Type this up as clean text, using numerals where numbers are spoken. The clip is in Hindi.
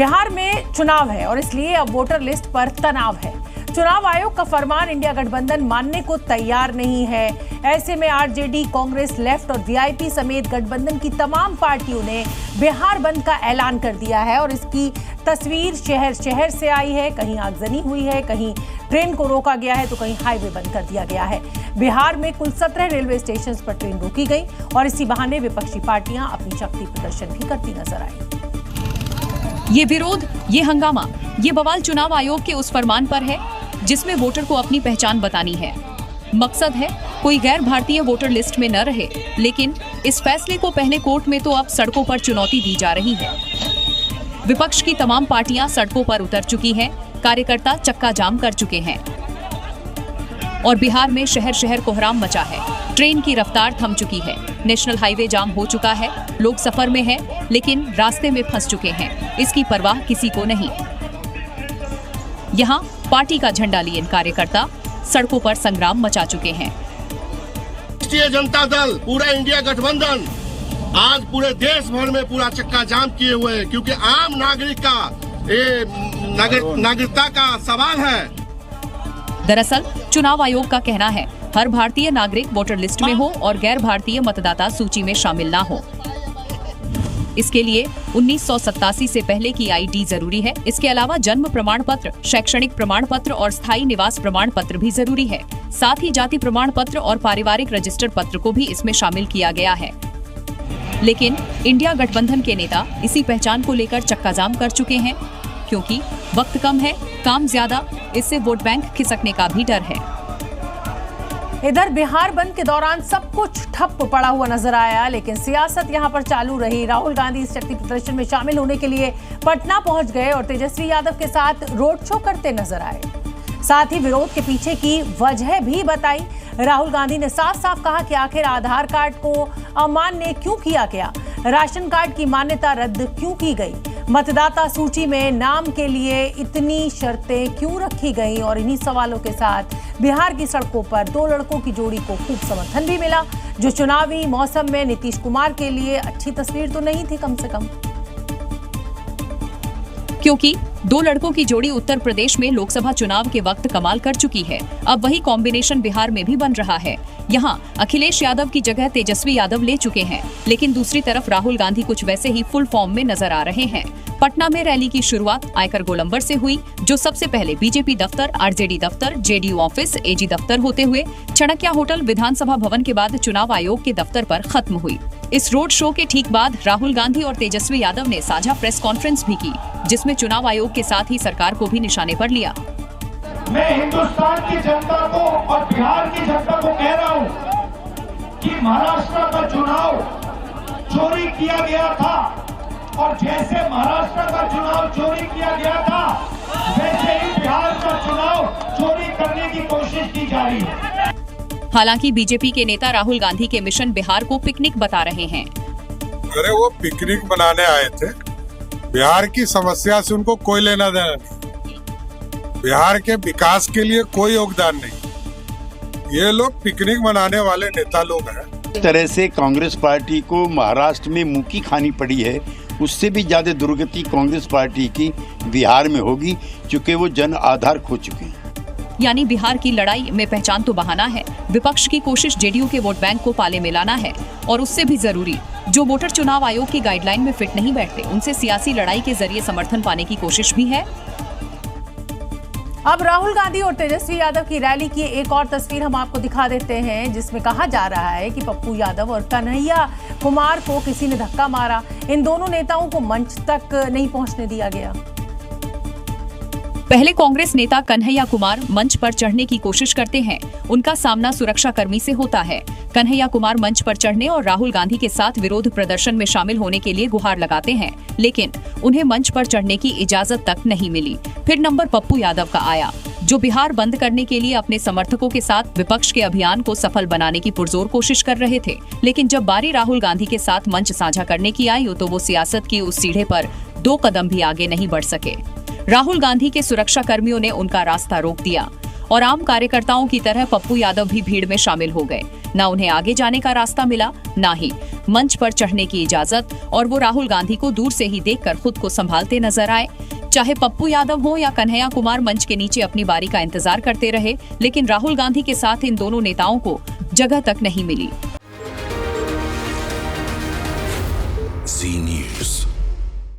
बिहार में चुनाव है और इसलिए अब वोटर लिस्ट पर तनाव है। चुनाव आयोग का फरमान इंडिया गठबंधन मानने को तैयार नहीं है। ऐसे में आरजेडी, कांग्रेस, लेफ्ट और वीआईपी समेत गठबंधन की तमाम पार्टियों ने बिहार बंद का ऐलान कर दिया है और इसकी तस्वीर शहर शहर से आई है। कहीं आगजनी हुई है, कहीं ट्रेन को रोका गया है तो कहीं हाईवे बंद कर दिया गया है। बिहार में कुल 17 रेलवे स्टेशन पर ट्रेन रोकी गई और इसी बहाने विपक्षी पार्टियां अपनी शक्ति प्रदर्शन भी करती नजर आई। ये विरोध, ये हंगामा, ये बवाल चुनाव आयोग के उस फरमान पर है जिसमें वोटर को अपनी पहचान बतानी है। मकसद है कोई गैर भारतीय वोटर लिस्ट में न रहे, लेकिन इस फैसले को पहले कोर्ट में तो अब सड़कों पर चुनौती दी जा रही है। विपक्ष की तमाम पार्टियां सड़कों पर उतर चुकी हैं, कार्यकर्ता चक्का जाम कर चुके हैं और बिहार में शहर शहर कोहराम मचा है। ट्रेन की रफ्तार थम चुकी है, नेशनल हाईवे जाम हो चुका है, लोग सफर में हैं, लेकिन रास्ते में फंस चुके हैं। इसकी परवाह किसी को नहीं। यहाँ पार्टी का झंडा लिए इन कार्यकर्ता सड़कों पर संग्राम मचा चुके हैं। राष्ट्रीय जनता दल, पूरा इंडिया गठबंधन आज पूरे देश भर में पूरा चक्का जाम किए हुए हैं, क्योंकि आम नागरिक का नागरिकता का सवाल है। दरअसल चुनाव आयोग का कहना है हर भारतीय नागरिक वोटर लिस्ट में हो और गैर भारतीय मतदाता सूची में शामिल ना हो। इसके लिए 1987 से पहले की आईडी जरूरी है। इसके अलावा जन्म प्रमाण पत्र, शैक्षणिक प्रमाण पत्र और स्थायी निवास प्रमाण पत्र भी जरूरी है। साथ ही जाति प्रमाण पत्र और पारिवारिक रजिस्टर पत्र को भी इसमें शामिल किया गया है। लेकिन इंडिया गठबंधन के नेता इसी पहचान को लेकर चक्का जाम कर चुके हैं, क्योंकि वक्त कम है, काम ज्यादा, इससे वोट बैंक खिसकने का भी डर है। इधर बिहार बंद के दौरान सब कुछ ठप पड़ा हुआ नजर आया, लेकिन सियासत यहां पर चालू रही। राहुल गांधी इस शक्ति प्रदर्शन में शामिल होने के लिए पटना पहुंच गए और तेजस्वी यादव के साथ रोड शो करते नजर आए। साथ ही विरोध के पीछे की वजह भी बताई। राहुल गांधी ने साफ साफ कहा कि आखिर आधार कार्ड को अमान्य क्यों किया गया, राशन कार्ड की मान्यता रद्द क्यों की गई, मतदाता सूची में नाम के लिए इतनी शर्तें क्यों रखी गई। और इन्हीं सवालों के साथ बिहार की सड़कों पर दो लड़कों की जोड़ी को खूब समर्थन भी मिला, जो चुनावी मौसम में नीतीश कुमार के लिए अच्छी तस्वीर तो नहीं थी कम से कम। क्योंकि दो लड़कों की जोड़ी उत्तर प्रदेश में लोकसभा चुनाव के वक्त कमाल कर चुकी है। अब वही कॉम्बिनेशन बिहार में भी बन रहा है। यहाँ अखिलेश यादव की जगह तेजस्वी यादव ले चुके हैं, लेकिन दूसरी तरफ राहुल गांधी कुछ वैसे ही फुल फॉर्म में नजर आ रहे हैं। पटना में रैली की शुरुआत आयकर गोलंबर से हुई, जो सबसे पहले बीजेपी दफ्तर, आरजेडी दफ्तर, जेडीयू ऑफिस, एजी दफ्तर होते हुए चाणक्य होटल, विधानसभा भवन के बाद चुनाव आयोग के दफ्तर पर खत्म हुई। इस रोड शो के ठीक बाद राहुल गांधी और तेजस्वी यादव ने साझा प्रेस कॉन्फ्रेंस भी की, जिसमें चुनाव आयोग के साथ ही सरकार को भी निशाने पर लिया। मैं हिंदुस्तान की जनता को और बिहार की जनता को कह रहा हूं कि महाराष्ट्र का चुनाव चोरी किया गया था, और जैसे महाराष्ट्र का चुनाव चोरी किया गया था, वैसे ही बिहार का चुनाव चोरी करने की कोशिश की जा रही है। हालांकि बीजेपी के नेता राहुल गांधी के मिशन बिहार को पिकनिक बता रहे हैं। अरे वो पिकनिक बनाने आए थे, बिहार की समस्या से उनको कोई लेना देना नहीं, बिहार के विकास के लिए कोई योगदान नहीं। ये लोग पिकनिक मनाने वाले नेता लोग हैं। इस तरह से कांग्रेस पार्टी को महाराष्ट्र में मुक्की खानी पड़ी है, उससे भी ज्यादा दुर्गति कांग्रेस पार्टी की बिहार में होगी, क्योंकि वो जन आधार खो चुके हैं। यानी बिहार की लड़ाई में पहचान तो बहाना है, विपक्ष की कोशिश जेडीयू के वोट बैंक को पाले में लाना है, और उससे भी जरूरी जो वोटर चुनाव आयोग की गाइडलाइन में फिट नहीं बैठते, उनसे सियासी लड़ाई के जरिए समर्थन पाने की कोशिश भी है। अब राहुल गांधी और तेजस्वी यादव की रैली की एक और तस्वीर हम आपको दिखा देते हैं, जिसमें कहा जा रहा है कि पप्पू यादव और कन्हैया कुमार को किसी ने धक्का मारा। इन दोनों नेताओं को मंच तक नहीं पहुंचने दिया गया। पहले कांग्रेस नेता कन्हैया कुमार मंच पर चढ़ने की कोशिश करते हैं। उनका सामना सुरक्षा कर्मी से होता है। कन्हैया कुमार मंच पर चढ़ने और राहुल गांधी के साथ विरोध प्रदर्शन में शामिल होने के लिए गुहार लगाते हैं, लेकिन उन्हें मंच पर चढ़ने की इजाजत तक नहीं मिली। फिर नंबर पप्पू यादव का आया, जो बिहार बंद करने के लिए अपने समर्थकों के साथ विपक्ष के अभियान को सफल बनाने की पुरजोर कोशिश कर रहे थे। लेकिन जब बारी राहुल गांधी के साथ मंच साझा करने की आई, तो वो सियासत की उस सीढ़े पर 2 कदम भी आगे नहीं बढ़ सके। राहुल गांधी के सुरक्षा कर्मियों ने उनका रास्ता रोक दिया और आम कार्यकर्ताओं की तरह पप्पू यादव भी भीड़ में शामिल हो गए। न उन्हें आगे जाने का रास्ता मिला, न ही मंच पर चढ़ने की इजाजत, और वो राहुल गांधी को दूर से ही देखकर खुद को संभालते नजर आए। चाहे पप्पू यादव हो या कन्हैया कुमार जी के नीचे अपनी बारी का इंतजार करते रहे, लेकिन राहुल गांधी के साथ इन दोनों नेताओं को जगह तक नहीं मिली। Zee News।